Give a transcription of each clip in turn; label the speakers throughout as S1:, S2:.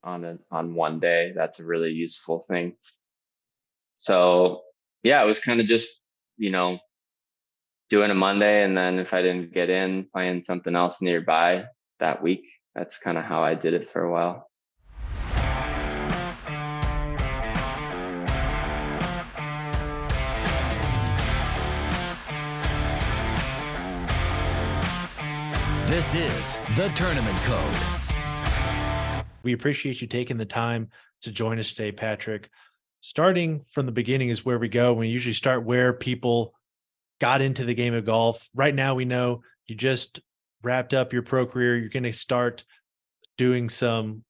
S1: on one day. That's a really useful thing. So yeah, it was kind of just, you know, doing a Monday, and then if I didn't get in, playing something else nearby that week. That's kind of how I did it for a while.
S2: This is The Tournament Code.
S3: We appreciate you taking the time to join us today, Patrick. Starting from the beginning is where we go. We usually start where people got into the game of golf. Right now, we know you just wrapped up your pro career. You're going to start doing some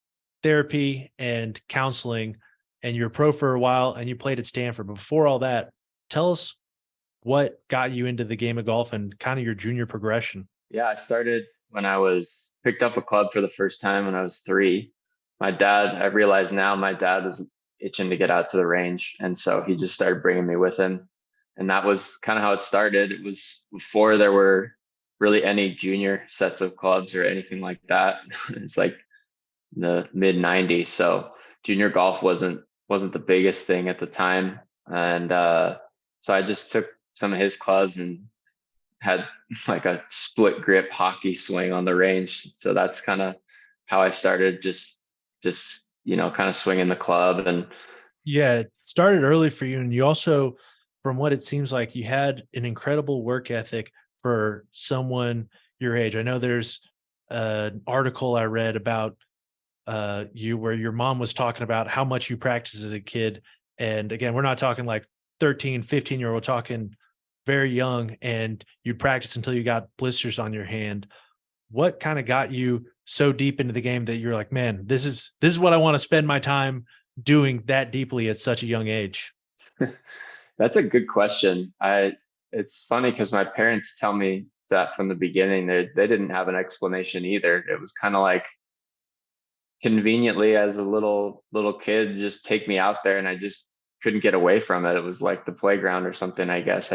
S3: therapy and counseling, and you're a pro for a while and you played at Stanford. Before all that, tell us what got you into the game of golf and kind of your junior progression.
S1: Yeah, I started when I was picked up a club for the first time when I was 3. My dad, I realize now my dad was itching to get out to the range. And so he just started bringing me with him. And that was kind of how it started. It was before there were really any junior sets of clubs or anything like that. It's like the mid 90s. So junior golf wasn't the biggest thing at the time. And so I just took some of his clubs and had like a split grip hockey swing on the range. So that's kind of how I started, just kind of swinging the club. And
S3: Yeah, it started early for you. And you also, from what it seems like, you had an incredible work ethic for someone your age. I know there's an article I read about you where your mom was talking about how much you practiced as a kid. And again, we're not talking like 13, 15-year-old, we're talking very young, and you practice until you got blisters on your hand. What kind of got you so deep into the game that you're like, man, this is what I want to spend my time doing that deeply at such a young age?
S1: that's a good question. It's funny because my parents tell me that from the beginning. They didn't have an explanation either. It was kind of like conveniently as a little kid, just take me out there, and I just couldn't get away from it. It was like the playground or something, I guess.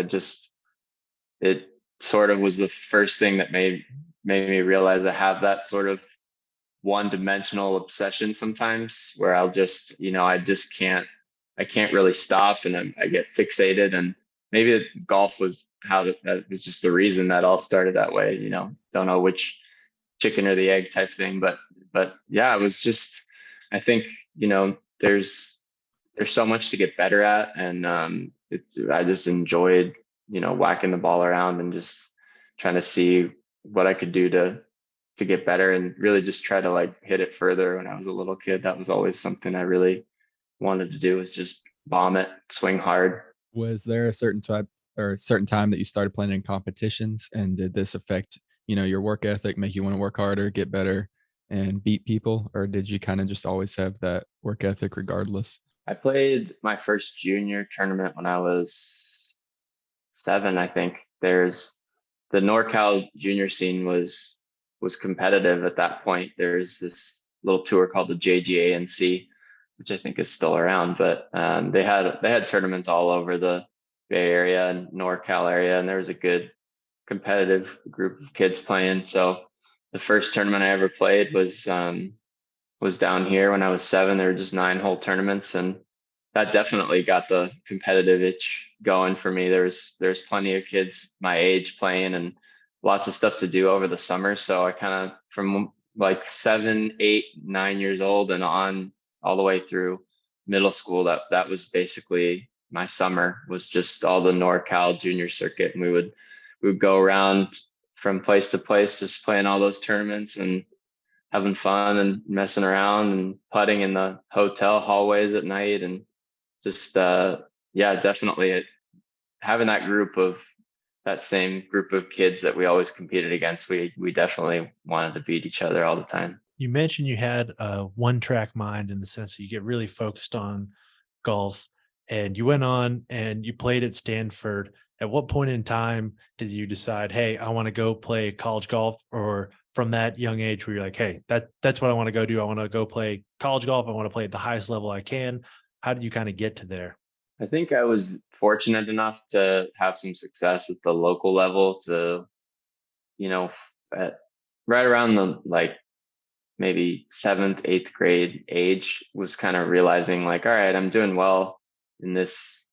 S1: It sort of was the first thing that made me realize I have that sort of one-dimensional obsession sometimes, where I'll just, I can't really stop, and I get fixated. And maybe golf was that was just the reason that all started that way. Don't know which chicken or the egg type thing, but yeah, it was just, I think, there's so much to get better at. And I just enjoyed, whacking the ball around and just trying to see what I could do to get better, and really just try to like hit it further. When I was a little kid, that was always something I really wanted to do, was just bomb it, swing hard.
S4: Was there a certain type or a certain time that you started playing in competitions, and did this affect, your work ethic, make you want to work harder, get better, and beat people, or did you kind of just always have that work ethic regardless?
S1: I played my first junior tournament when I was 7, I think. There's the NorCal junior scene was competitive at that point. There's this little tour called the JGANC, which I think is still around, but they had tournaments all over the Bay Area and NorCal area, and there was a good competitive group of kids playing. So the first tournament I ever played was down here when I was 7. There were just 9-hole tournaments, and that definitely got the competitive itch going for me. There's plenty of kids my age playing, and lots of stuff to do over the summer. So I kind of, from like 7, 8, 9 years old and on, all the way through middle school, that was basically my summer, was just all the NorCal junior circuit. And we would go around from place to place, just playing all those tournaments and having fun and messing around and putting in the hotel hallways at night. And just yeah, definitely having that same group of kids that we always competed against. We definitely wanted to beat each other all the time.
S3: You mentioned you had a one track mind in the sense that you get really focused on golf, and you went on and you played at Stanford. At what point in time did you decide, hey, I want to go play college golf? Or from that young age where you're like, hey, that's what I want to go do. I want to go play college golf. I want to play at the highest level I can. How did you kind of get to there?
S1: I think I was fortunate enough to have some success at the local level, to, at right around the like maybe seventh, eighth grade age, was kind of realizing like, all right, I'm doing well in this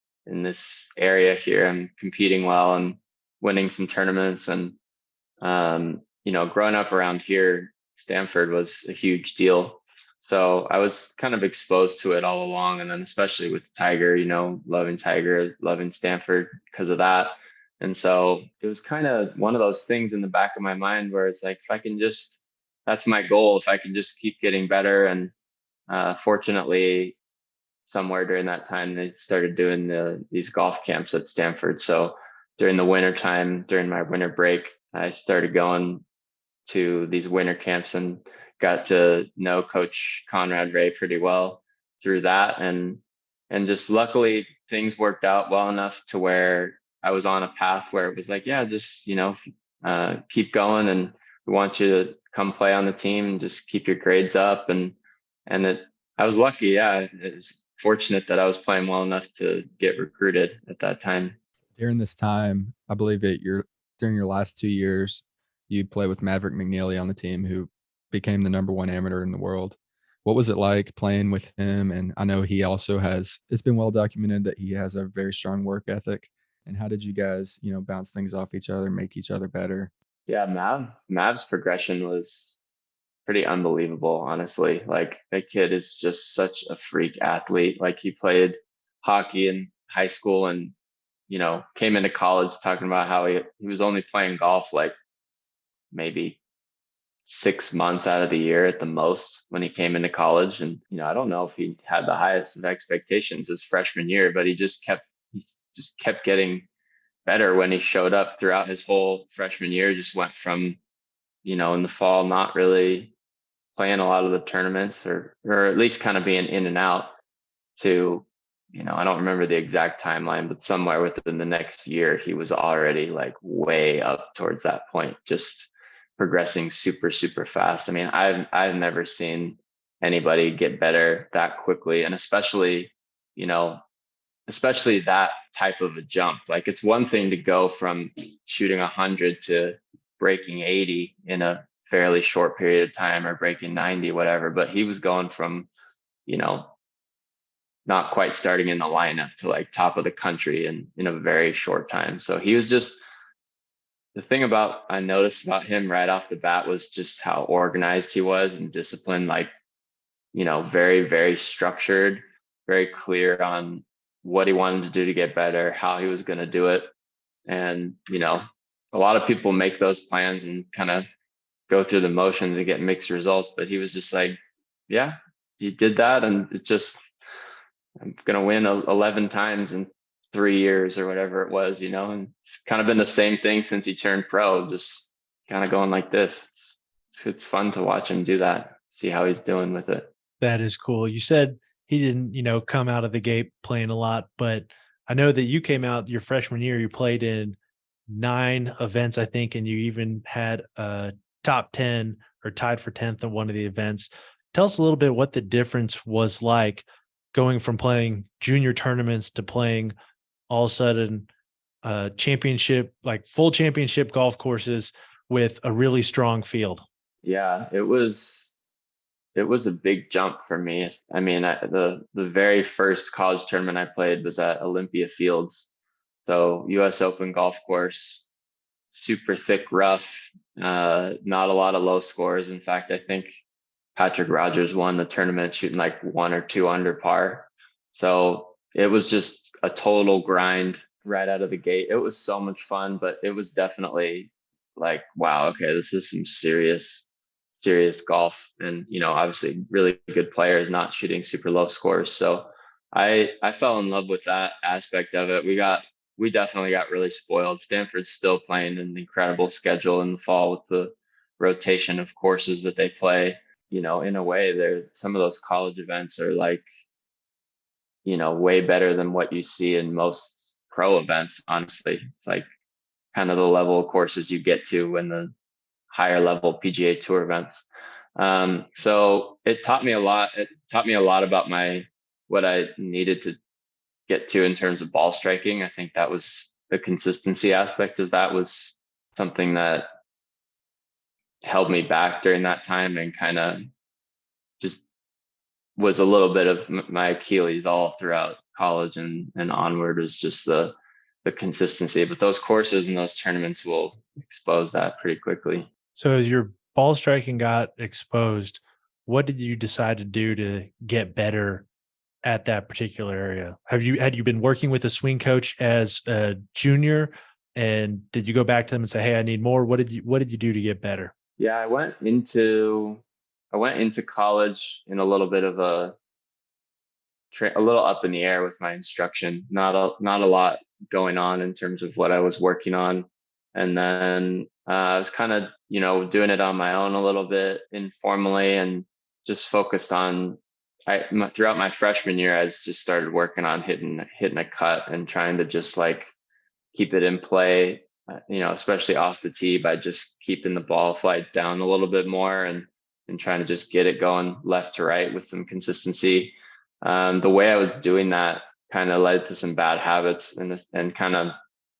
S1: area here. I'm competing well and winning some tournaments. And growing up around here, Stanford was a huge deal. So I was kind of exposed to it all along. And then especially with Tiger, Tiger, loving Stanford because of that. And so it was kind of one of those things in the back of my mind where it's like, if I can just, that's my goal, if I can just keep getting better. And fortunately, somewhere during that time, they started doing these golf camps at Stanford. So during the winter time, during my winter break, I started going to these winter camps and got to know Coach Conrad Ray pretty well through that. And just luckily things worked out well enough to where I was on a path where it was like, yeah, just, keep going, and we want you to come play on the team and just keep your grades up. And I was lucky. Yeah. It was fortunate that I was playing well enough to get recruited at that time.
S4: During this time, I believe during your last 2 years, you played with Maverick McNeely on the team, who became the number one amateur in the world. What was it like playing with him? And I know he also it's been well documented that he has a very strong work ethic. And how did you guys, bounce things off each other, make each other better?
S1: Yeah, Mav's progression was pretty unbelievable, honestly. Like, that kid is just such a freak athlete. Like, he played hockey in high school and, came into college talking about how he was only playing golf like maybe 6 months out of the year at the most when he came into college. And, I don't know if he had the highest of expectations his freshman year, but he just kept getting better when he showed up throughout his whole freshman year. Just went from, in the fall, not really playing a lot of the tournaments, or at least kind of being in and out, to, I don't remember the exact timeline, but somewhere within the next year, he was already like way up towards that point, just progressing super, super fast. I mean, I've never seen anybody get better that quickly. And especially that type of a jump. Like, it's one thing to go from shooting 100 to breaking 80 in a fairly short period of time, or breaking 90, whatever. But he was going from, you know, not quite starting in the lineup to like top of the country in a very short time. So he was just, the thing about I noticed about him right off the bat was just how organized he was and disciplined, like, very, very structured, very clear on what he wanted to do to get better, how he was going to do it. And, a lot of people make those plans and kind of go through the motions and get mixed results. But he was just like, yeah, he did that. And it just, I'm going to win 11 times in 3 years or whatever it was, and it's kind of been the same thing since he turned pro, just kind of going like this. It's fun to watch him do that, see how he's doing with it.
S3: That is cool. You said he didn't, come out of the gate playing a lot, but I know that you came out your freshman year, you played in 9 events, I think, and you even had a top 10 or tied for 10th on one of the events. Tell us a little bit what the difference was like going from playing junior tournaments to playing all of a sudden championship, like full championship golf courses with a really strong field.
S1: Yeah, it was a big jump for me. I mean, the very first college tournament I played was at Olympia Fields. So US Open golf course, super thick rough, not a lot of low scores. In fact, I think Patrick Rogers won the tournament shooting like 1 or 2 under par. So it was just a total grind right out of the gate. It was so much fun, but it was definitely like, wow, okay, this is some serious golf. And, obviously really good players, not shooting super low scores. So I fell in love with that aspect of it. We definitely got really spoiled. Stanford's still playing an incredible schedule in the fall with the rotation of courses that they play. In a way, some of those college events are like, way better than what you see in most pro events. Honestly, it's like kind of the level of courses you get to in the higher level PGA Tour events. So it taught me a lot. It taught me a lot about what I needed to get to in terms of ball striking. I think that was the consistency aspect of that was something that held me back during that time, and kind of just was a little bit of my Achilles all throughout college and onward, was just the consistency. But those courses and those tournaments will expose that pretty quickly.
S3: So as your ball striking got exposed, what did you decide to do to get better at that particular area? Had you been working with a swing coach as a junior, and did you go back to them and say, "Hey, I need more"? What did you do to get better?
S1: Yeah, I went into college in a little bit of a little up in the air with my instruction. Not a lot going on in terms of what I was working on. And then I was kind of, doing it on my own a little bit informally, and just focused on throughout my freshman year, I just started working on hitting a cut and trying to just like keep it in play, especially off the tee, by just keeping the ball flight down a little bit more, and trying to just get it going left to right with some consistency. The way I was doing that kind of led to some bad habits, and kind of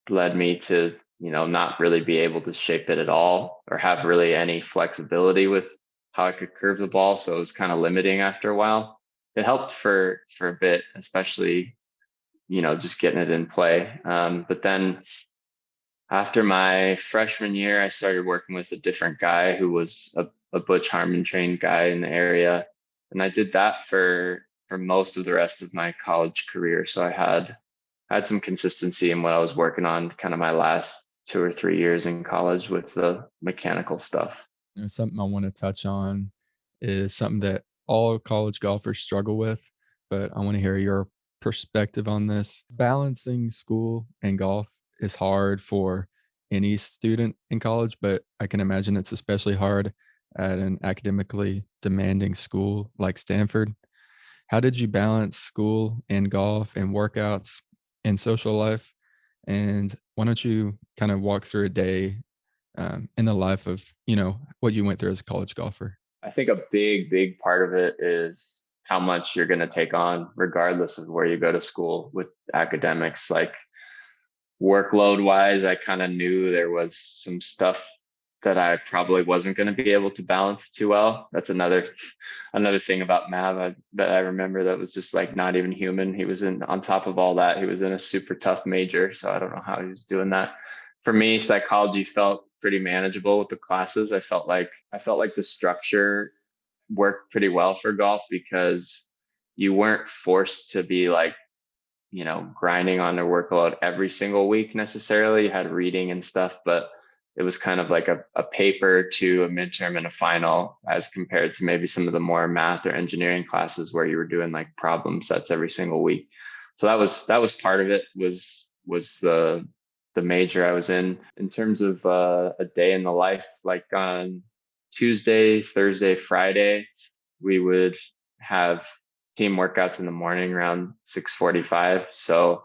S1: led me to, not really be able to shape it at all, or have really any flexibility with how I could curve the ball. So it was kind of limiting after a while. It helped for a bit, especially, just getting it in play. But then after my freshman year, I started working with a different guy who was a Butch Harmon trained guy in the area. And I did that for most of the rest of my college career. So I had some consistency in what I was working on kind of my last 2 or 3 years in college with the mechanical stuff.
S4: Something I want to touch on is something that all college golfers struggle with, but I want to hear your perspective on this. Balancing school and golf is hard for any student in college, but I can imagine it's especially hard at an academically demanding school like Stanford. How did you balance school and golf and workouts and social life? And why don't you kind of walk through a day in the life of, what you went through as a college golfer?
S1: I think a big part of it is how much you're going to take on, regardless of where you go to school with academics. Like, workload wise, I kind of knew there was some stuff that I probably wasn't going to be able to balance too well. That's another thing about that I remember that was just like not even human. He was on top of all that, he was in a super tough major. So I don't know how he was doing that. For me, psychology felt pretty manageable with the classes. I felt like the structure worked pretty well for golf, because you weren't forced to be like, grinding on their workload every single week necessarily. You had reading and stuff, but it was kind of like a paper to a midterm and a final, as compared to maybe some of the more math or engineering classes where you were doing like problem sets every single week. So that was part of it, was the major I was in terms of a day in the life. Like on Tuesday, Thursday, Friday, we would have team workouts in the morning around 6:45. So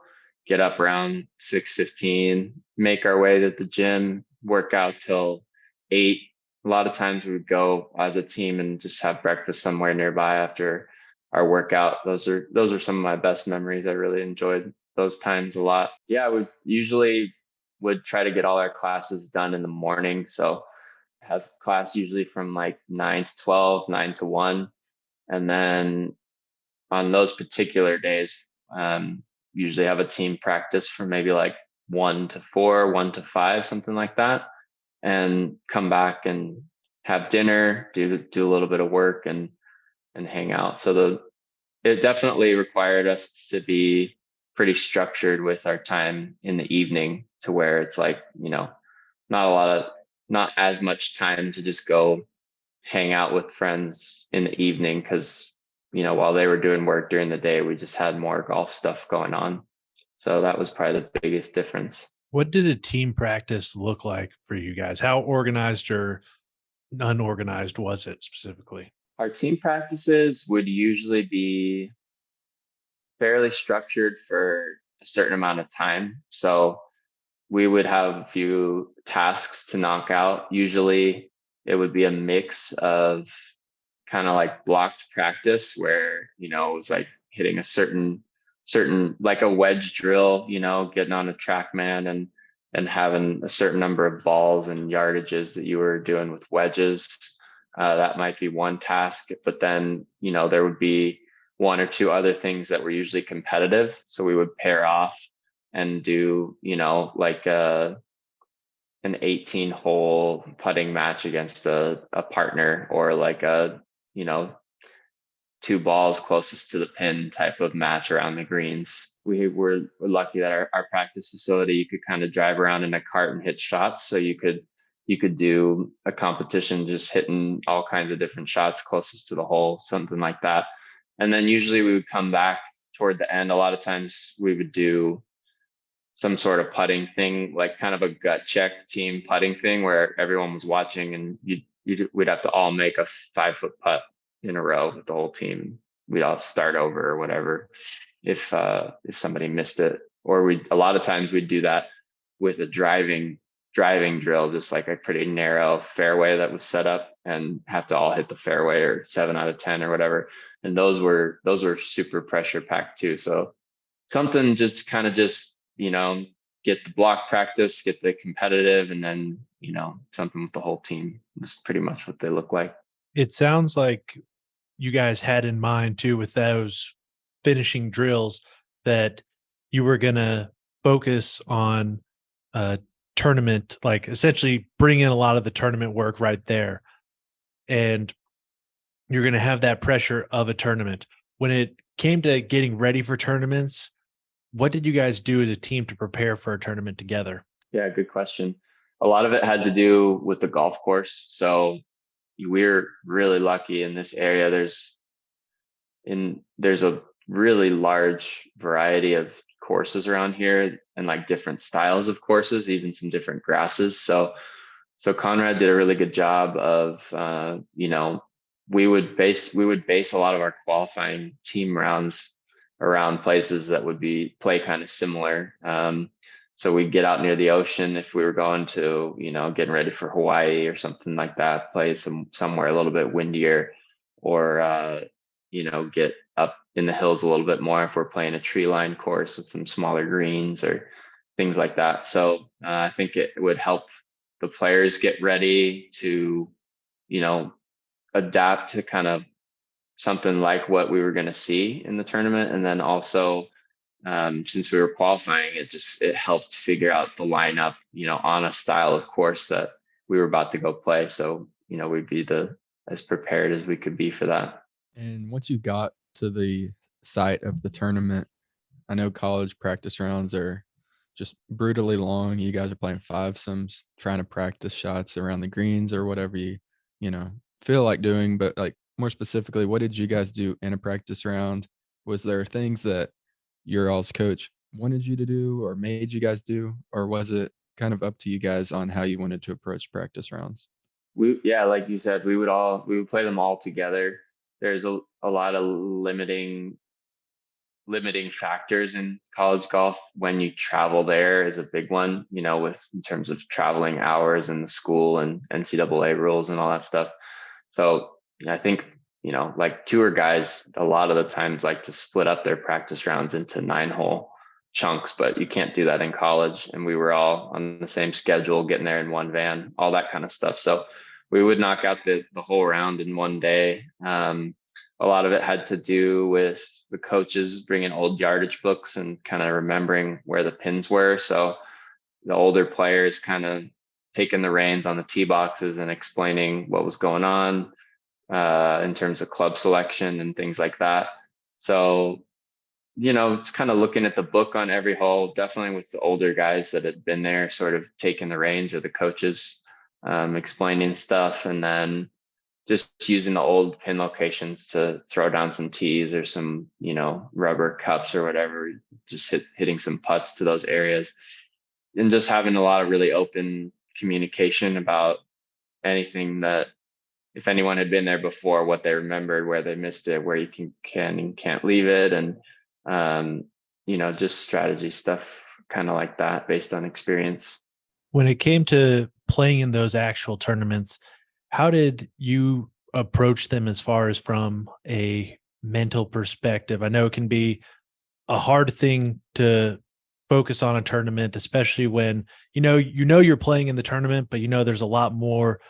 S1: get up around 6:15, make our way to the gym, work out till 8. A lot of times we would go as a team and just have breakfast somewhere nearby after our workout. Those are some of my best memories. I really enjoyed those times a lot. Yeah, we usually would try to get all our classes done in the morning. So have class usually from like 9 to 12, 9 to 1. And then on those particular days, usually have a team practice from maybe like 1 to 4, 1 to 5, something like that, and come back and have dinner, do a little bit of work, and hang out. So it definitely required us to be pretty structured with our time in the evening, to where it's like, not as much time to just go hang out with friends in the evening, because while they were doing work during the day, we just had more golf stuff going on. So that was probably the biggest difference.
S3: What did a team practice look like for you guys? How organized or unorganized was it specifically?
S1: Our team practices would usually be fairly structured for a certain amount of time. So we would have a few tasks to knock out. Usually it would be a mix of kind of like blocked practice, where, it was like hitting a certain, like a wedge drill, getting on a TrackMan and having a certain number of balls and yardages that you were doing with wedges. That might be one task, but then, there would be one or two other things that were usually competitive. So we would pair off and do, like an 18 hole putting match against a partner, or like you know, two balls closest to the pin type of match around the greens. We're lucky that our practice facility, you could kind of drive around in a cart and hit shots. So you could do a competition just hitting all kinds of different shots closest to the hole, something like that. And then usually we would come back toward the end. A lot of times we would do some sort of putting thing, like kind of a gut check team putting thing where everyone was watching, and we'd have to all make a 5-foot putt in a row with the whole team. We'd all start over or whatever if somebody missed it. Or a lot of times we'd do that with a driving drill, just like a pretty narrow fairway that was set up, and have to all hit the fairway, or 7 out of 10 or whatever. And those were super pressure packed too. So something just kind of get the block practice, get the competitive, and then, something with the whole team is pretty much what they look like.
S3: It sounds like you guys had in mind too with those finishing drills that you were going to focus on a tournament, like essentially bring in a lot of the tournament work right there. And you're going to have that pressure of a tournament. When it came to getting ready for tournaments, what did you guys do as a team to prepare for a tournament together?
S1: Yeah, good question. A lot of it had to do with the golf course. So we're really lucky in this area. There's a really large variety of courses around here, and like different styles of courses, even some different grasses. So Conrad did a really good job of, we would base a lot of our qualifying team rounds around places that would play kind of similar. So we'd get out near the ocean if we were going to, getting ready for Hawaii or something like that, play somewhere a little bit windier, or, get up in the hills a little bit more if we're playing a tree line course with some smaller greens or things like that. So I think it would help the players get ready to, adapt to kind of something like what we were going to see in the tournament. And then also, since we were qualifying, it helped figure out the lineup, on a style of course that we were about to go play. So, we'd be as prepared as we could be for that.
S4: And once you got to the site of the tournament, I know college practice rounds are just brutally long. You guys are playing fivesomes, trying to practice shots around the greens or whatever you know, feel like doing. But like more specifically, what did you guys do in a practice round? Was there things that your all's coach wanted you to do or made you guys do, or was it kind of up to you guys on how you wanted to approach practice rounds?
S1: Yeah, like you said, we would play them all together. There's a lot of limiting factors in college golf. When you travel there is a big one, in terms of traveling hours and the school and NCAA rules and all that stuff. So I think, like tour guys, a lot of the times like to split up their practice rounds into 9-hole chunks, but you can't do that in college. And we were all on the same schedule, getting there in one van, all that kind of stuff. So we would knock out the whole round in one day. A lot of it had to do with the coaches bringing old yardage books and kind of remembering where the pins were. So the older players kind of taking the reins on the tee boxes and explaining what was going on in terms of club selection and things like that. So, it's kind of looking at the book on every hole, definitely with the older guys that had been there, sort of taking the reins, or the coaches explaining stuff, and then just using the old pin locations to throw down some tees or some, rubber cups or whatever, just hitting some putts to those areas, and just having a lot of really open communication about anything that, if anyone had been there before, what they remembered, where they missed it, where you can and can't leave it. And, just strategy stuff kind of like that based on experience.
S3: When it came to playing in those actual tournaments, how did you approach them as far as from a mental perspective? I know it can be a hard thing to focus on a tournament, especially when you're playing in the tournament, but there's a lot more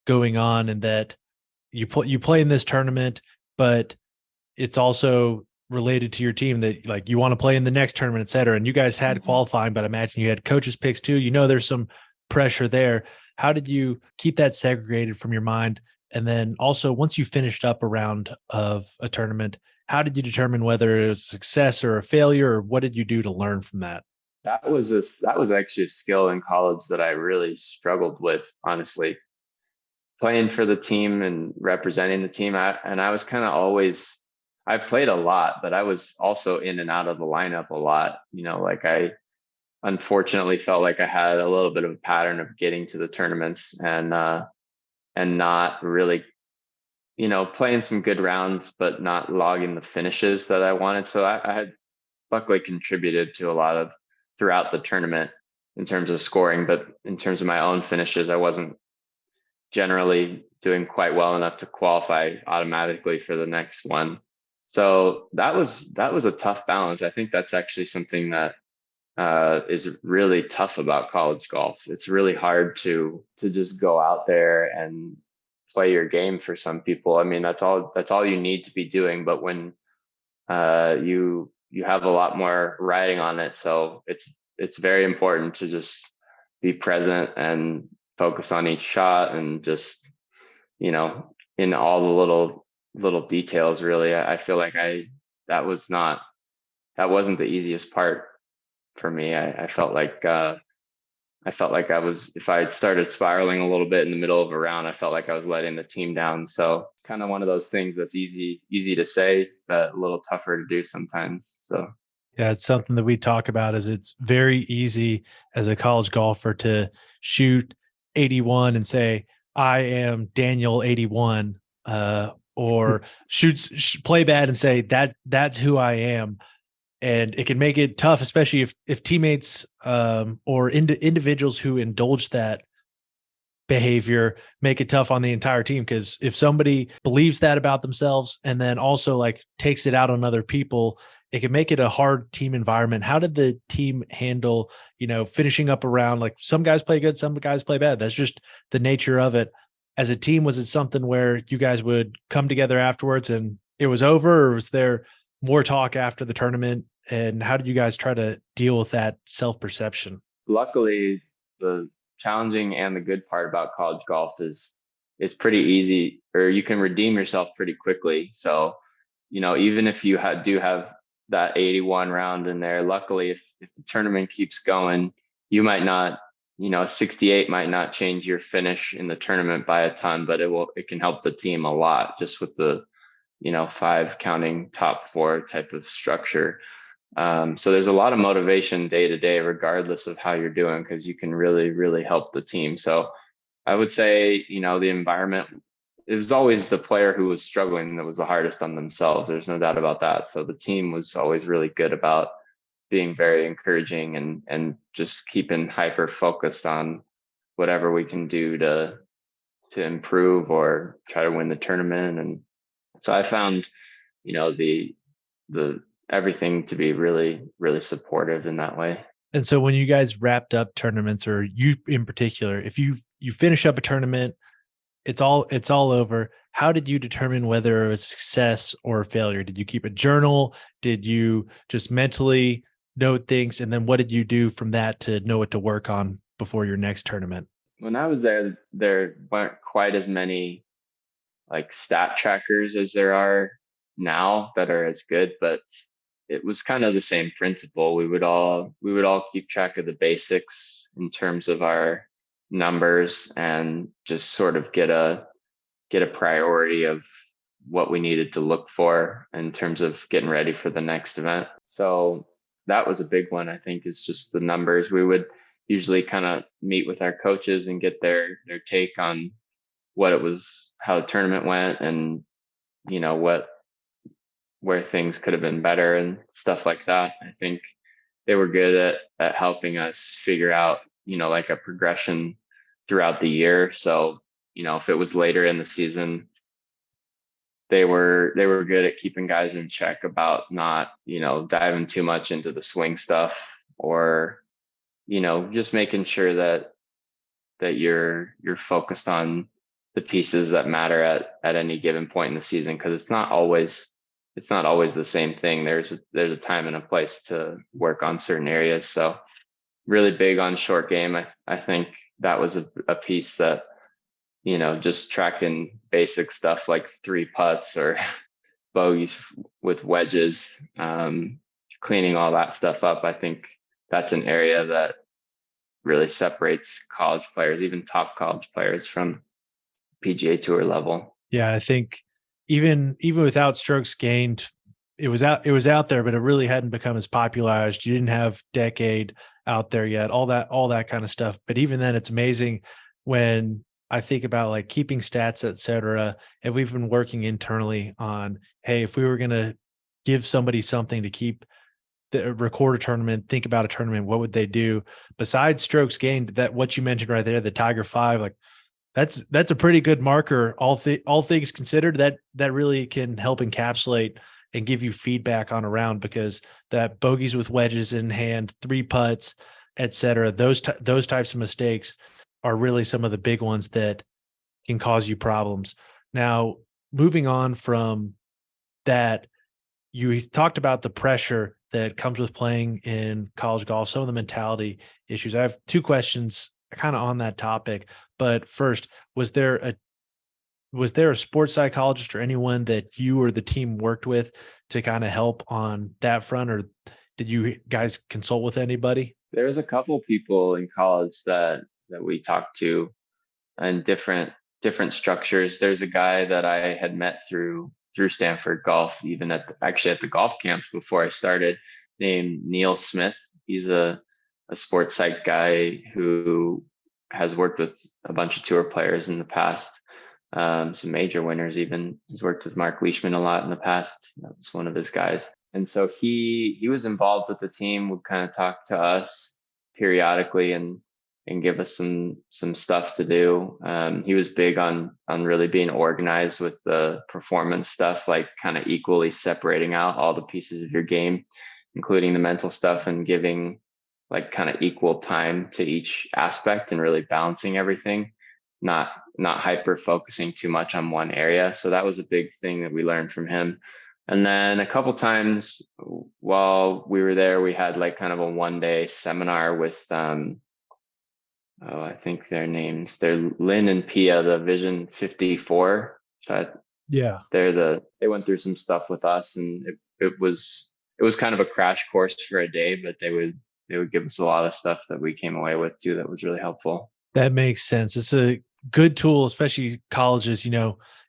S3: going on, and that you play in this tournament, but it's also related to your team that like you want to play in the next tournament, et cetera. And you guys had qualifying, but I imagine you had coaches picks too. There's some pressure there. How did you keep that segregated from your mind? And then also once you finished up a round of a tournament, how did you determine whether it was a success or a failure, or what did you do to learn from that?
S1: That was actually a skill in college that I really struggled with, honestly. Playing for the team and representing the team. I was kind of always, I played a lot, but I was also in and out of the lineup a lot. Like I unfortunately felt like I had a little bit of a pattern of getting to the tournaments and not really, playing some good rounds, but not logging the finishes that I wanted. So I had luckily contributed to a lot of throughout the tournament in terms of scoring, but in terms of my own finishes, I wasn't generally doing quite well enough to qualify automatically for the next one. So that was a tough balance. I think that's actually something that is really tough about college golf. It's really hard to just go out there and play your game. For some people, I mean, that's all you need to be doing. But when you have a lot more riding on it, so it's very important to just be present and focus on each shot, and just in all the little details. Really, I feel like that wasn't the easiest part for me. I felt like I was, if I had started spiraling a little bit in the middle of a round, I felt like I was letting the team down. So kind of one of those things that's easy to say, but a little tougher to do sometimes. So
S3: Yeah, it's something that we talk about. Is it's very easy as a college golfer to shoot 81 and say, I am Daniel 81, or play bad and say that's who I am. And it can make it tough, especially if teammates or individuals who indulge that behavior make it tough on the entire team. Because if somebody believes that about themselves and then also like takes it out on other people, it can make it a hard team environment. How did the team handle, finishing up around? Like some guys play good, some guys play bad. That's just the nature of it. As a team, was it something where you guys would come together afterwards and it was over, or was there more talk after the tournament? And how did you guys try to deal with that self-perception?
S1: luckily, the challenging and the good part about college golf is it's pretty easy, or you can redeem yourself pretty quickly. So, even if you do have that 81 round in there, luckily, if the tournament keeps going, you might not, 68 might not change your finish in the tournament by a ton, but it can help the team a lot just with the, 5 counting top 4 type of structure. So there's a lot of motivation day to day, regardless of how you're doing, because you can really, really help the team. So I would say, the environment, it was always the player who was struggling that was the hardest on themselves. There's no doubt about that. So the team was always really good about being very encouraging and just keeping hyper focused on whatever we can do to improve or try to win the tournament. And so I found, the everything to be really, really supportive in that way.
S3: And so when you guys wrapped up tournaments, or you in particular, if you finish up a tournament, it's all over. How did you determine whether it was success or a failure? Did you keep a journal? Did you just mentally note things? And then what did you do from that to know what to work on before your next tournament?
S1: When I was there weren't quite as many like stat trackers as there are now that are as good, but it was kind of the same principle. We would all keep track of the basics in terms of our numbers and just sort of get a priority of what we needed to look for in terms of getting ready for the next event. So that was a big one, I think, is just the numbers. We would usually kind of meet with our coaches and get their take on what it was, how the tournament went, and what where things could have been better and stuff like that. I think they were good at helping us figure out, like a progression throughout the year. So, if it was later in the season, they were good at keeping guys in check about not, diving too much into the swing stuff or, just making sure that you're focused on the pieces that matter at any given point in the season, because it's not always the same thing. There's a time and a place to work on certain areas. So really big on short game. I think that was a piece that, just tracking basic stuff like 3 putts or bogeys with wedges, cleaning all that stuff up. I think that's an area that really separates college players, even top college players, from PGA Tour level.
S3: Yeah, I think even without strokes gained, it was out there, but it really hadn't become as popularized. You didn't have decade out there yet, all that kind of stuff. But even then, it's amazing when I think about like keeping stats, et cetera. And we've been working internally on, hey, if we were gonna give somebody something to keep the record a tournament, think about a tournament, what would they do besides strokes gained? That what you mentioned right there, the Tiger Five, like that's a pretty good marker. All things considered, that really can help encapsulate and give you feedback on a round, because that bogeys with wedges in hand, 3 putts, et cetera, those types of mistakes are really some of the big ones that can cause you problems. Now, moving on from that, you talked about the pressure that comes with playing in college golf, some of the mentality issues. I have 2 questions kind of on that topic. But first, was there a sports psychologist or anyone that you or the team worked with to kind of help on that front, or did you guys consult with anybody?
S1: There's a couple people in college that we talked to, and different structures. There's a guy that I had met through Stanford golf, even actually at the golf camps before I started, named Neil Smith. He's a sports psych guy who has worked with a bunch of tour players in the past, some major winners even. He's worked with Mark Leishman a lot in the past. That was one of his guys. And so he was involved with the team, would kind of talk to us periodically and give us some stuff to do. He was big on really being organized with the performance stuff, like kind of equally separating out all the pieces of your game, including the mental stuff, and giving like kind of equal time to each aspect and really balancing everything, not hyper focusing too much on one area. So that was a big thing that we learned from him. And then a couple times while we were there, we had like kind of a 1-day seminar with I think their names, they're Lynn and Pia, the Vision 54. So
S3: Yeah.
S1: they went through some stuff with us, and it was kind of a crash course for a day, but they would give us a lot of stuff that we came away with too that was really helpful.
S3: That makes sense. It's a good tool, especially colleges.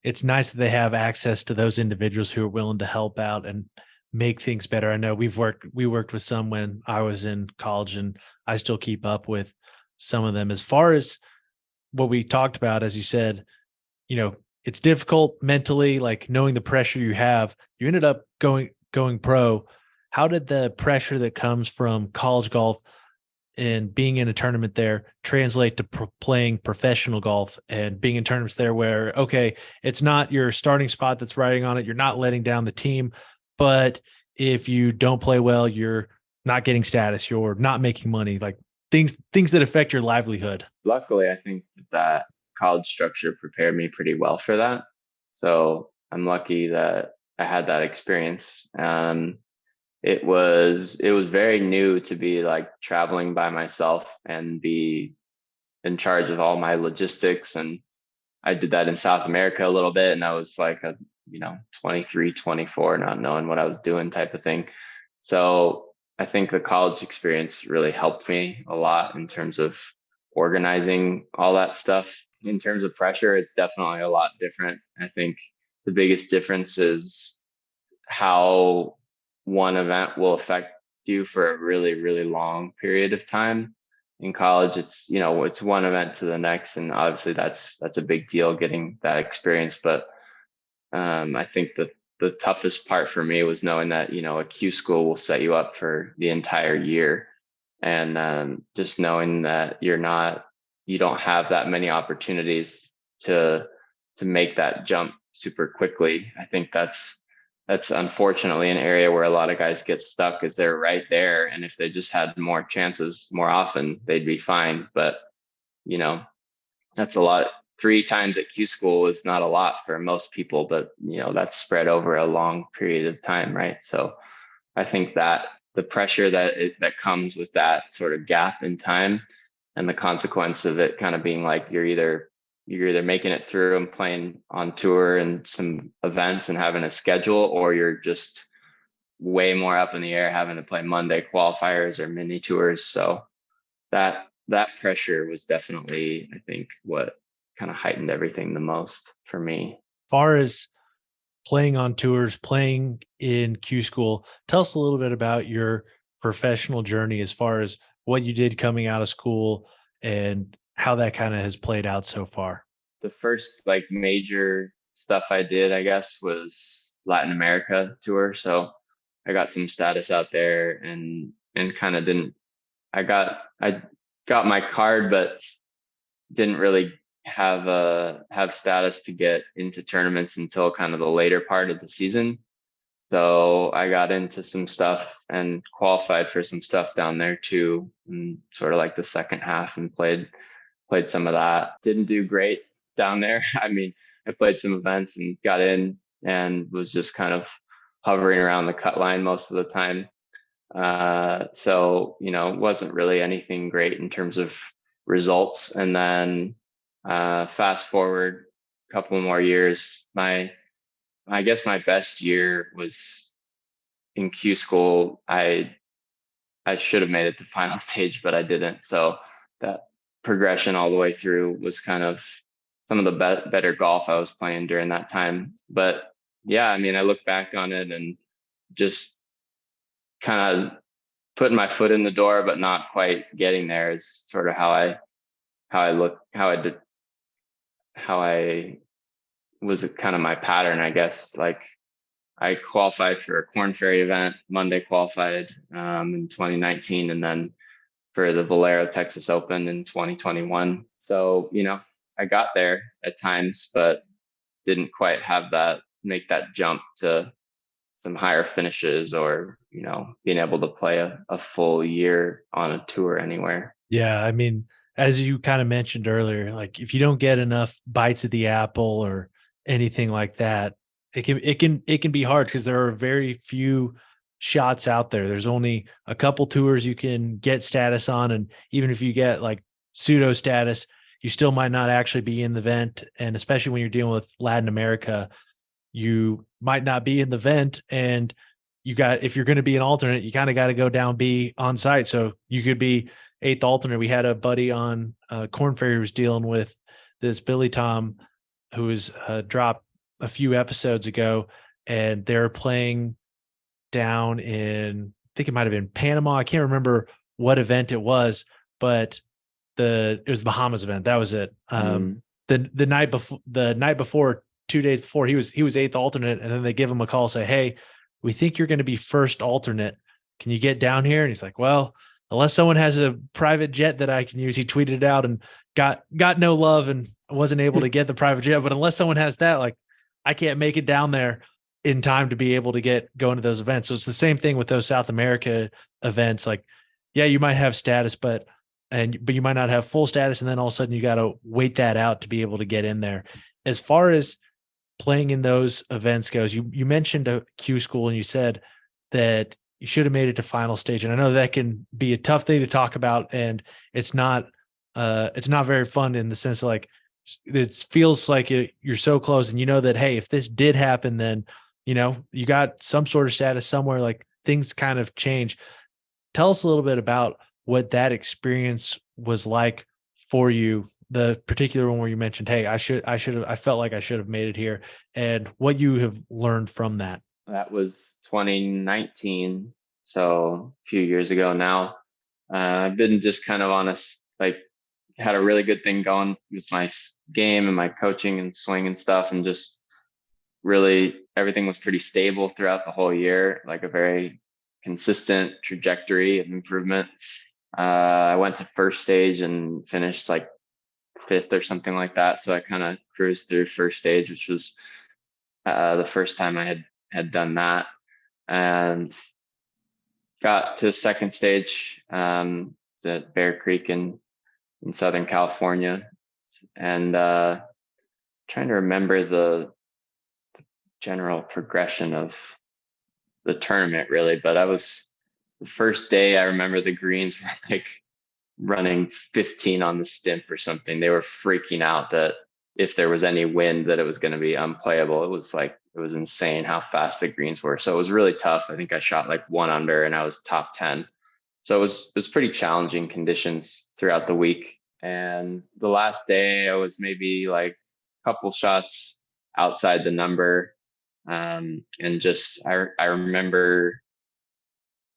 S3: It's nice that they have access to those individuals who are willing to help out and make things better. I know we worked with some when I was in college, and I still keep up with some of them. As far as what we talked about, as you said, it's difficult mentally, like knowing the pressure you have. You ended up going pro. How did the pressure that comes from college golf and being in a tournament there translate to playing professional golf and being in tournaments there where, okay, it's not your starting spot that's riding on it. You're not letting down the team, but if you don't play well, you're not getting status, you're not making money, like things that affect your livelihood.
S1: Luckily, I think that college structure prepared me pretty well for that. So I'm lucky that I had that experience. It was very new to be like traveling by myself and be in charge of all my logistics. And I did that in South America a little bit, and I was like a 23, 24, not knowing what I was doing type of thing. So I think the college experience really helped me a lot in terms of organizing all that stuff. In terms of pressure, it's definitely a lot different. I think the biggest difference is how one event will affect you for a really, really long period of time. In college, it's one event to the next, and obviously that's a big deal getting that experience. But I think the toughest part for me was knowing that a Q school will set you up for the entire year, and just knowing that you don't have that many opportunities to make that jump super quickly. I think that's that's unfortunately an area where a lot of guys get stuck, is they're right there. And if they just had more chances more often, they'd be fine. But, you know, that's a lot. 3 times at Q school is not a lot for most people, but that's spread over a long period of time, right? So I think that the pressure that comes with that sort of gap in time, and the consequence of it kind of being like you're either making it through and playing on tour and some events and having a schedule, or you're just way more up in the air having to play Monday qualifiers or mini tours. So that pressure was definitely, I think, what kind of heightened everything the most for me.
S3: Far as playing on tours, playing in Q school, tell us a little bit about your professional journey as far as what you did coming out of school and how that kind of has played out so far.
S1: The first like major stuff I did, I guess, was Latin America tour. So I got some status out there, and kind of didn't. I got my card, but didn't really have status to get into tournaments until kind of the later part of the season. So I got into some stuff and qualified for some stuff down there too, and sort of like the second half, and played some of that. Didn't do great down there. I mean, I played some events and got in, and was just kind of hovering around the cut line most of the time. So wasn't really anything great in terms of results. And then fast forward a couple more years, I guess my best year was in Q school. I should have made it to final stage, but I didn't. So that progression all the way through was kind of some of the better golf I was playing during that time. But yeah, I mean, I look back on it and just kind of putting my foot in the door, but not quite getting there, is sort of how I was kind of my pattern, I guess. Like, I qualified for a Corn Ferry event, Monday qualified in 2019, and then for the Valero Texas Open in 2021. So, I got there at times, but didn't quite make that jump to some higher finishes, or, being able to play a full year on a tour anywhere.
S3: Yeah, I mean, as you kind of mentioned earlier, like if you don't get enough bites at the apple or anything like that, it can be hard because there are very few shots out there. There's only a couple tours you can get status on, and even if you get like pseudo status, you still might not actually be in the event. And especially when you're dealing with Latin America, you might not be in the vent, and if you're going to be an alternate, you kind of got to go down B on site. So you could be eighth alternate. We had a buddy on Corn Ferry who was dealing with this Billy Tom, who was dropped a few episodes ago, and they're playing down in, I think it might have been Panama. I can't remember what event it was, but it was the Bahamas event. That was it. The night before, 2 days before, he was eighth alternate, and then they give him a call, say, "Hey, we think you're going to be first alternate. Can you get down here?" And he's like, "Well, unless someone has a private jet that I can use." He tweeted it out and got no love and wasn't able to get the private jet. But unless someone has that, like, I can't make it down there in time to be able to go into those events. So it's the same thing with those South America events. Like, yeah, you might have status, but you might not have full status. And then all of a sudden you got to wait that out to be able to get in there. As far as playing in those events goes, you mentioned a Q school, and you said that you should have made it to final stage. And I know that can be a tough thing to talk about, and it's not very fun in the sense of, like, it feels like you're so close, and you know that, hey, if this did happen, then you got some sort of status somewhere, like things kind of change. Tell us a little bit about what that experience was like for you, the particular one where you mentioned, hey, I felt like I should have made it here, and what you have learned from that.
S1: That was 2019, so a few years ago now. I've been just kind of had a really good thing going with my game and my coaching and swing and stuff, and just really everything was pretty stable throughout the whole year, like a very consistent trajectory of improvement. I went to first stage and finished like fifth or something like that. So I kind of cruised through first stage, which was the first time I had done that and got to second stage. It's at Bear Creek in Southern California, and trying to remember the general progression of the tournament really, but I was the first day I remember the greens were like running 15 on the stimp or something. They were freaking out that if there was any wind that it was going to be unplayable. It was insane how fast the greens were. So it was really tough. I think I shot like 1 under and I was top 10. So it was pretty challenging conditions throughout the week. And the last day I was maybe like a couple shots outside the number. And just I remember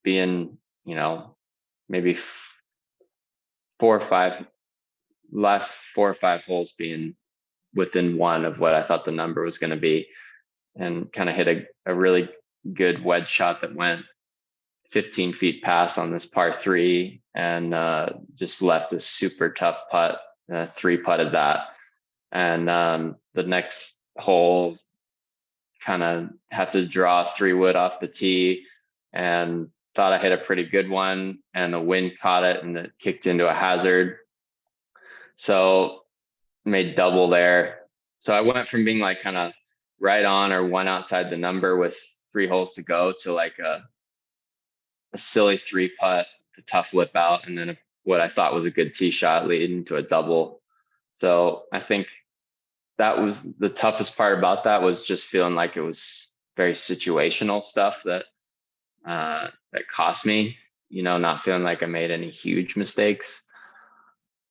S1: being, maybe last 4 or 5 holes being within 1 of what I thought the number was going to be, and kind of hit a really good wedge shot that went 15 feet past on this par 3, and just left a super tough putt, 3-putted that. And the next hole kind of had to draw 3-wood off the tee, and thought I hit a pretty good one, and the wind caught it and it kicked into a hazard. So made double there. So I went from being like kind of right on or 1 outside the number with 3 holes to go to like a silly 3-putt, a tough lip out, and then what I thought was a good tee shot leading to a double. So I think that was the toughest part about that, was just feeling like it was very situational stuff that cost me, not feeling like I made any huge mistakes.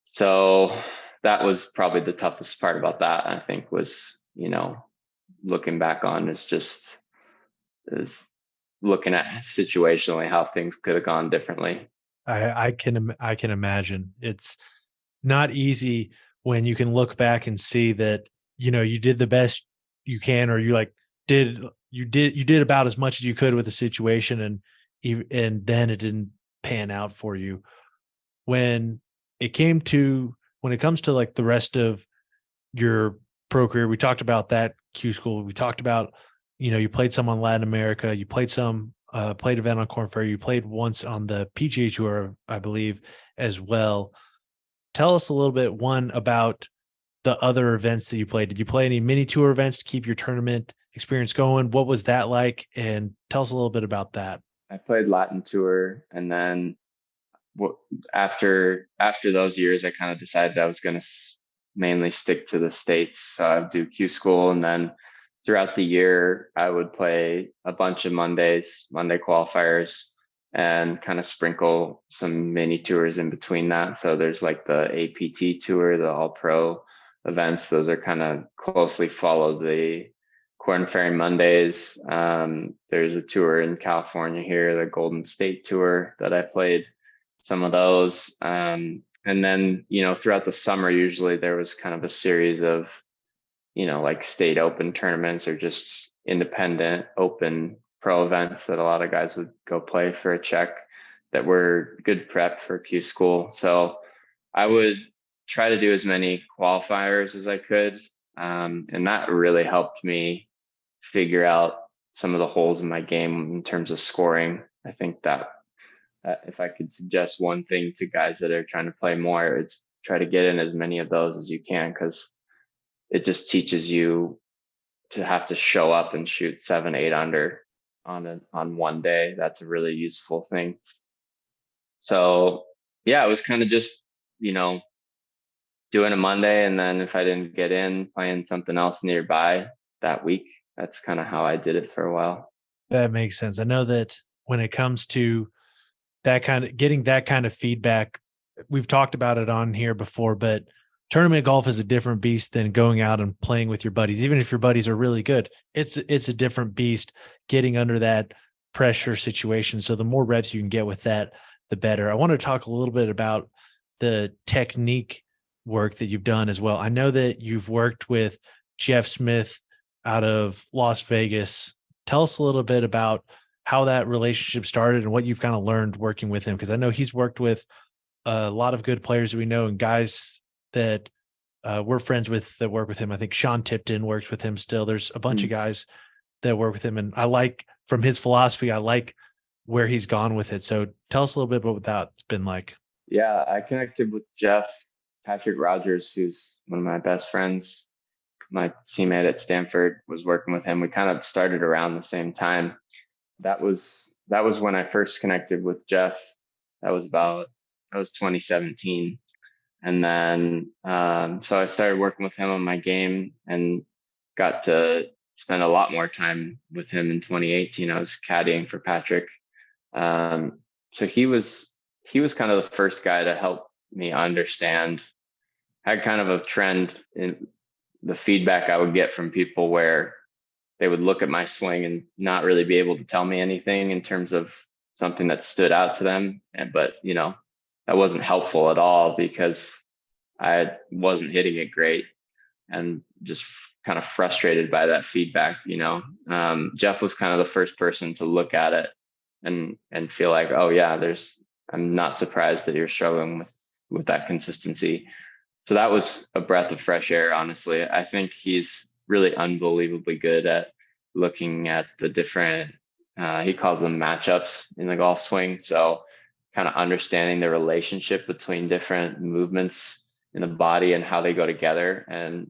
S1: So that was probably the toughest part about that, I think, was, looking back on is looking at situationally how things could have gone differently.
S3: I can imagine. It's not easy when you can look back and see that, you did the best you can, or you did about as much as you could with the situation, and then it didn't pan out for you. When it comes to like the rest of your pro career, we talked about that Q school. We talked about, you played some on Latin America, you played some, played event on Corn Ferry, you played once on the PGA Tour, I believe, as well. Tell us a little bit, one, about the other events that you played. Did you play any mini tour events to keep your tournament experience going? What was that like? And tell us a little bit about that.
S1: I played Latin Tour, and then after those years, I kind of decided I was going to mainly stick to the States. So I'd do Q school, and then throughout the year, I would play a bunch of Monday qualifiers, and kind of sprinkle some mini tours in between that. So there's like the APT tour, the All Pro events. Those are kind of closely follow the Corn Ferry Mondays. There's a tour in California here, the Golden State Tour, that I played some of those. And then, throughout the summer, usually there was kind of a series of, like state open tournaments or just independent open pro events that a lot of guys would go play for a check, that were good prep for Q school. So I would try to do as many qualifiers as I could. And that really helped me figure out some of the holes in my game in terms of scoring. I think that if I could suggest one thing to guys that are trying to play more, it's try to get in as many of those as you can, because it just teaches you to have to show up and shoot 7-8 under on one day. That's a really useful thing. So yeah, it was kind of just, doing a Monday, and then if I didn't get in, playing something else nearby that week. That's kind of how I did it for a while.
S3: That makes sense. I know that when it comes to getting that kind of feedback, we've talked about it on here before, but tournament golf is a different beast than going out and playing with your buddies. Even if your buddies are really good, it's a different beast getting under that pressure situation. So the more reps you can get with that, the better. I want to talk a little bit about the technique work that you've done as well. I know that you've worked with Jeff Smith out of Las Vegas. Tell us a little bit about how that relationship started and what you've kind of learned working with him, because I know he's worked with a lot of good players we know, and guys that we're friends with that work with him. I think Sean Tipton works with him still. There's a bunch of guys that work with him, and I like from his philosophy, I like where he's gone with it. So tell us a little bit about what that's been like.
S1: Yeah, I connected with Patrick Rogers, who's one of my best friends. My teammate at Stanford was working with him. We kind of started around the same time. That was when I first connected with Jeff. That was 2017. And then so I started working with him on my game and got to spend a lot more time with him in 2018. I was caddying for Patrick. So he was kind of the first guy to help me understand. Had kind of a trend in the feedback I would get from people where they would look at my swing and not really be able to tell me anything in terms of something that stood out to them. But that wasn't helpful at all because I wasn't hitting it great and just kind of frustrated by that feedback. Jeff was kind of the first person to look at it and feel like, oh yeah, I'm not surprised that you're struggling with that consistency. So that was a breath of fresh air, honestly. I think he's really unbelievably good at looking at the different, he calls them matchups in the golf swing. So kind of understanding the relationship between different movements in the body and how they go together. And,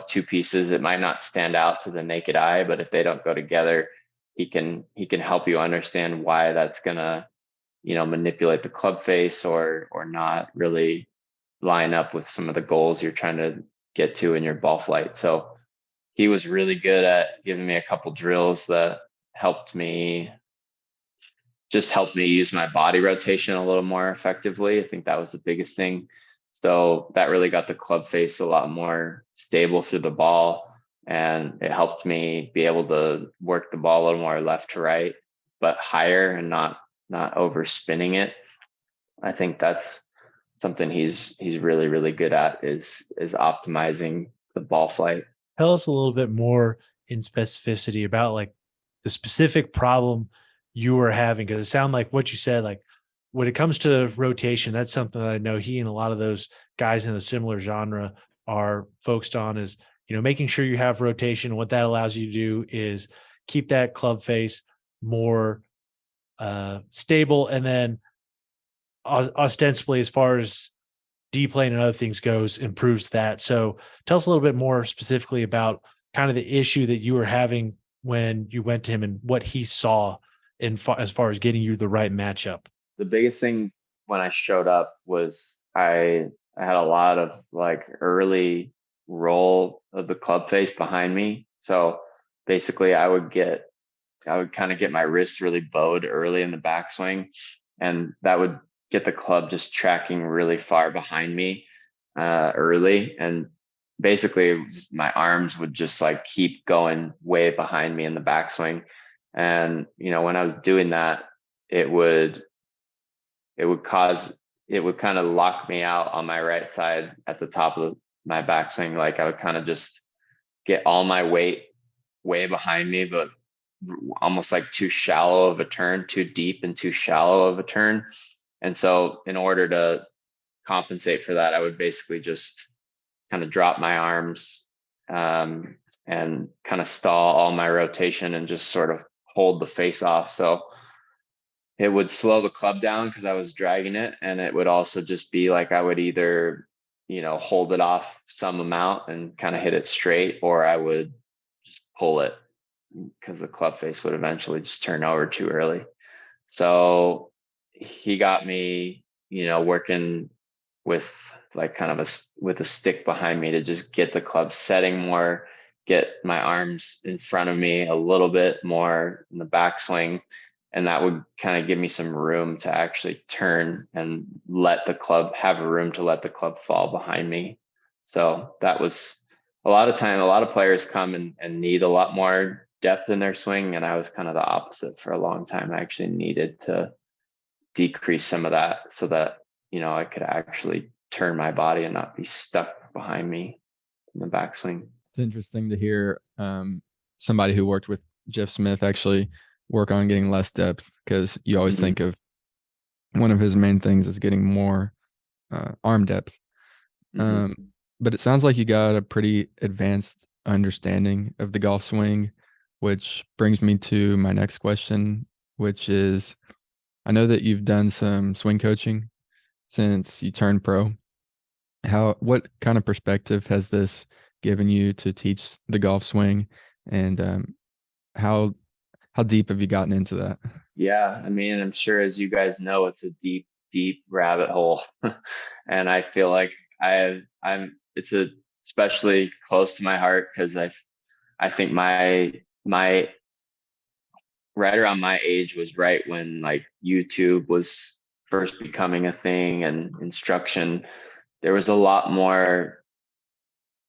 S1: two pieces, it might not stand out to the naked eye, but if they don't go together, he can help you understand why that's gonna, manipulate the club face or not really line up with some of the goals you're trying to get to in your ball flight. So he was really good at giving me a couple drills that helped me use my body rotation a little more effectively. I think that was the biggest thing. So that really got the club face a lot more stable through the ball. And it helped me be able to work the ball a little more left to right, but higher and not over spinning it. I think that's something he's really, really good at is optimizing the ball flight.
S3: Tell us a little bit more in specificity about like the specific problem you were having, because it sounded like what you said, like when it comes to rotation, that's something that I know he and a lot of those guys in a similar genre are focused on is, making sure you have rotation. What that allows you to do is keep that club face more stable, and then ostensibly, as far as D-plane and other things goes, improves that. So tell us a little bit more specifically about kind of the issue that you were having when you went to him and what he saw as far as getting you the right matchup.
S1: The biggest thing when I showed up was I had a lot of like early roll of the club face behind me. So basically I would kind of get my wrist really bowed early in the backswing, and that would get the club just tracking really far behind me early. And basically my arms would just like keep going way behind me in the backswing. And, when I was doing that, it would kind of lock me out on my right side at the top of my backswing. Like I would kind of just get all my weight way behind me, but almost like too shallow of a turn, too deep and too shallow of a turn. And so in order to compensate for that, I would basically just kind of drop my arms and kind of stall all my rotation and just sort of hold the face off. So it would slow the club down because I was dragging it. And it would also just be like I would either, hold it off some amount and kind of hit it straight, or I would just pull it because the club face would eventually just turn over too early. So he got me, working with like kind of with a stick behind me to just get the club setting more, get my arms in front of me a little bit more in the backswing. And that would kind of give me some room to actually turn and have room to let the club fall behind me. So that was a lot of players come and need a lot more depth in their swing. And I was kind of the opposite for a long time. I actually needed to decrease some of that so that, I could actually turn my body and not be stuck behind me in the backswing.
S4: It's interesting to hear somebody who worked with Jeff Smith actually work on getting less depth, because you always think of one of his main things is getting more arm depth. But it sounds like you got a pretty advanced understanding of the golf swing. which brings me to my next question, which is, I know that you've done some swing coaching since you turned pro. What kind of perspective has this given you to teach the golf swing, and how deep have you gotten into that?
S1: Yeah, I mean, I'm sure as you guys know, it's a deep, deep rabbit hole. And I feel like it's especially close to my heart because I think my right around my age was right when like YouTube was first becoming a thing and instruction. There was a lot more,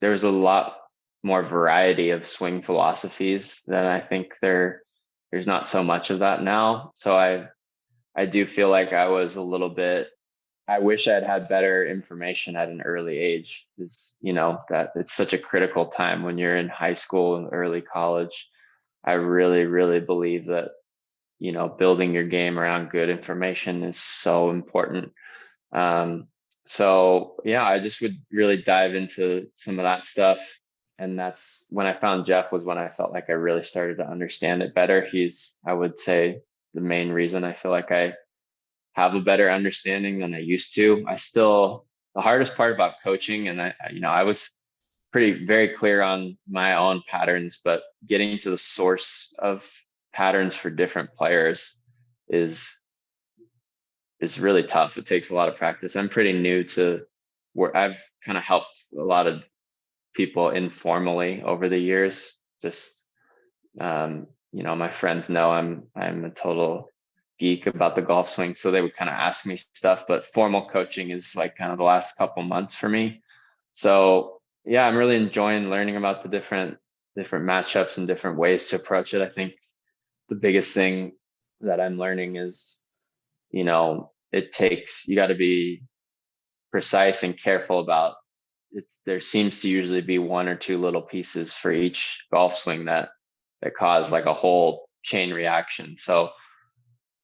S1: there was a lot more variety of swing philosophies than I think there's not so much of that now. So I do feel like I was a little bit, I wish I'd had better information at an early age, is, that it's such a critical time when you're in high school and early college. I really, really believe that, building your game around good information is so important. So yeah, I just would really dive into some of that stuff. And that's when I found Jeff, was when I felt like I really started to understand it better. He's, I would say, the main reason I feel like I have a better understanding than I used to. The hardest part about coaching, and I was very clear on my own patterns, but getting to the source of patterns for different players is really tough. It takes a lot of practice. I'm pretty new to where I've kind of helped a lot of people informally over the years. Just my friends know I'm a total geek about the golf swing, so they would kind of ask me stuff. But formal coaching is like kind of the last couple months for me. So yeah, I'm really enjoying learning about the different matchups and different ways to approach it. I think the biggest thing that I'm learning is, you got to be precise and careful about it. There seems to usually be one or two little pieces for each golf swing that cause like a whole chain reaction. So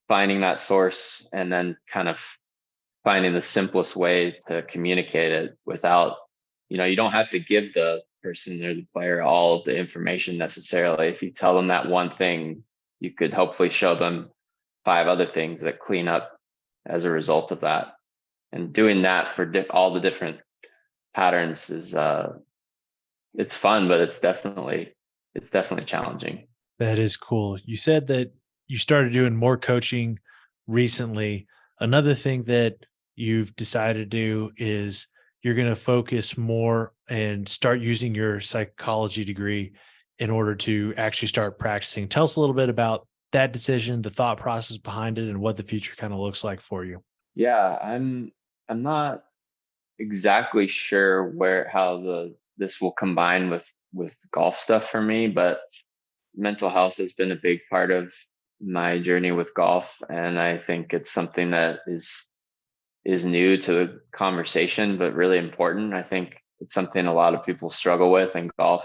S1: finding that source and then kind of finding the simplest way to communicate it without, you don't have to give the person or the player all of the information necessarily. If you tell them that one thing, you could hopefully show them 5 other things that clean up as a result of that. And doing that for all the different patterns is it's fun, but it's definitely challenging.
S3: That is cool. You said that you started doing more coaching recently. Another thing that you've decided to do is you're going to focus more and start using your psychology degree in order to actually start practicing. Tell us a little bit about that decision, the thought process behind it, and what the future kind of looks like for you.
S1: Yeah, I'm not exactly sure how this will combine with golf stuff for me, but mental health has been a big part of my journey with golf, and I think it's something that is new to the conversation but really important. I think it's something a lot of people struggle with in golf,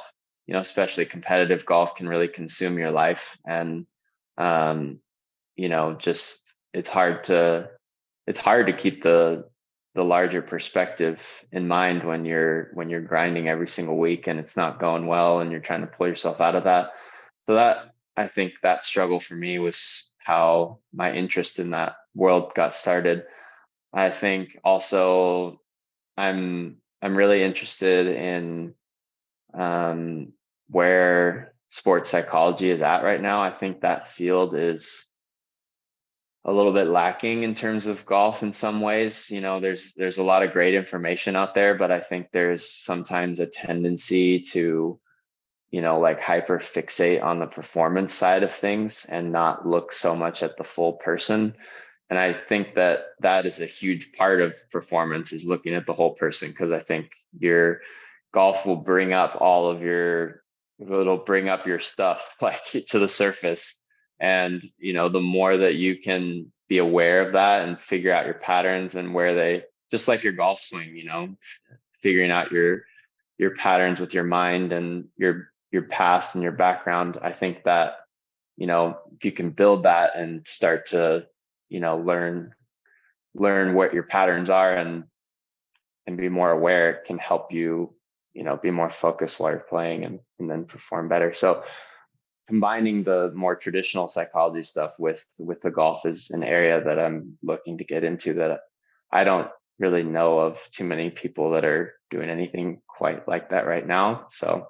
S1: especially competitive golf can really consume your life. And just it's hard to keep the larger perspective in mind when you're grinding every single week and it's not going well and you're trying to pull yourself out of that. So I think that struggle for me was how my interest in that world got started. I think also I'm really interested in where sports psychology is at right now. I think that field is a little bit lacking in terms of golf in some ways. There's a lot of great information out there, but I think there's sometimes a tendency to, like hyper fixate on the performance side of things and not look so much at the full person. And I think that is a huge part of performance, is looking at the whole person, because I think your golf will bring up it'll bring up your stuff like to the surface. And, the more that you can be aware of that and figure out your patterns and just like your golf swing, figuring out your patterns with your mind and your past and your background. I think that, if you can build that and start to, learn what your patterns are and be more aware, it can help you, be more focused while you're playing and then perform better. So combining the more traditional psychology stuff with the golf is an area that I'm looking to get into, that I don't really know of too many people that are doing anything quite like that right now. So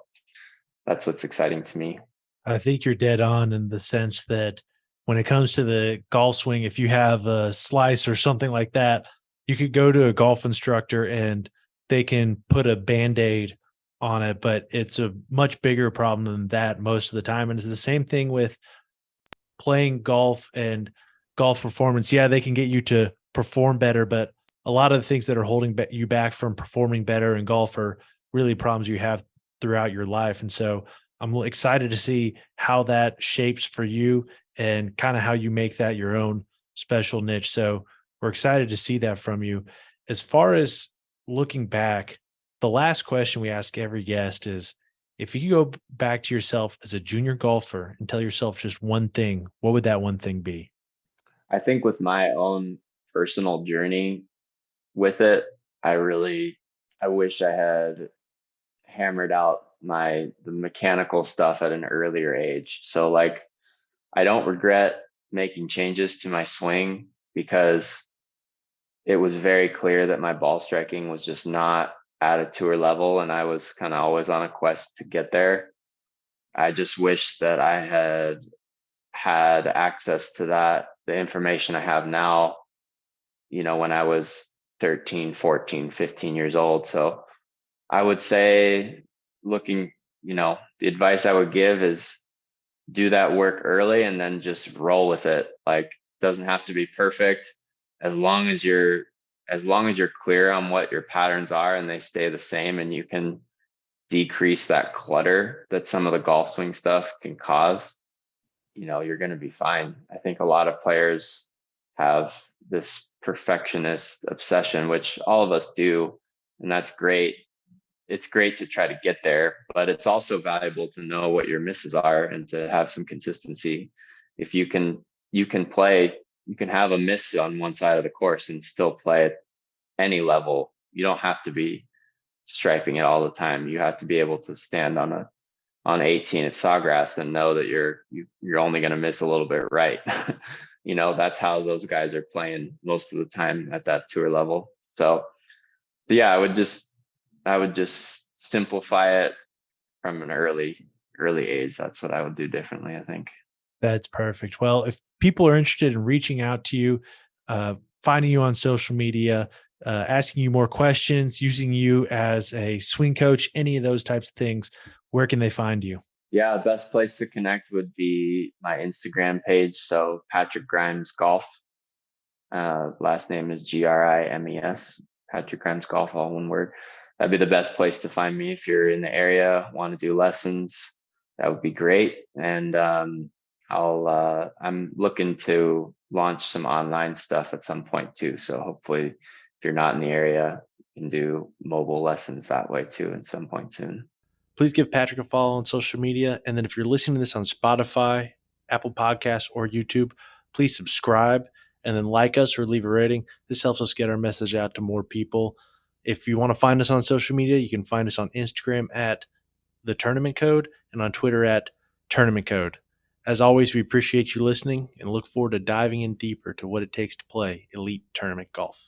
S1: that's what's exciting to me.
S3: I think you're dead on in the sense that when it comes to the golf swing, if you have a slice or something like that, you could go to a golf instructor and they can put a band-aid on it, but it's a much bigger problem than that most of the time. And it's the same thing with playing golf and golf performance. Yeah, they can get you to perform better, but a lot of the things that are holding you back from performing better in golf are really problems you have throughout your life. And so I'm excited to see how that shapes for you and kind of how you make that your own special niche. So we're excited to see that from you. As far as looking back, the last question we ask every guest is, if you could go back to yourself as a junior golfer and tell yourself just one thing, what would that one thing be?
S1: I think with my own personal journey with it, I wish I had hammered out the mechanical stuff at an earlier age. So like, I don't regret making changes to my swing, because it was very clear that my ball striking was just not at a tour level, and I was kind of always on a quest to get there. I just wish that I had access to the information I have now, when I was 13, 14, 15 years old. So I would say, looking, the advice I would give is do that work early and then just roll with it. Like, doesn't have to be perfect. As long as you're clear on what your patterns are and they stay the same, and you can decrease that clutter that some of the golf swing stuff can cause, you're going to be fine. I think a lot of players have this perfectionist obsession, which all of us do, and that's great. It's great to try to get there, but it's also valuable to know what your misses are and to have some consistency. If you can have a miss on one side of the course and still play at any level. You don't have to be striping it all the time. You have to be able to stand on 18 at Sawgrass and know that you're only going to miss a little bit right. That's how those guys are playing most of the time at that tour level. So yeah, I would just simplify it from an early age. That's what I would do differently, I think.
S3: That's perfect. Well, if people are interested in reaching out to you, finding you on social media, asking you more questions, using you as a swing coach, any of those types of things, where can they find you?
S1: Yeah, the best place to connect would be my Instagram page. So Patrick Grimes Golf. Last name is Grimes. Patrick Grimes Golf, all one word. That'd be the best place to find me if you're in the area, want to do lessons. That would be great. And I'm looking to launch some online stuff at some point too. So hopefully, if you're not in the area, you can do mobile lessons that way too at some point soon.
S3: Please give Patrick a follow on social media. And then if you're listening to this on Spotify, Apple Podcasts, or YouTube, please subscribe and then like us or leave a rating. This helps us get our message out to more people. If you want to find us on social media, you can find us on Instagram at The Tournament Code and on Twitter at Tournament Code. As always, we appreciate you listening and look forward to diving in deeper to what it takes to play elite tournament golf.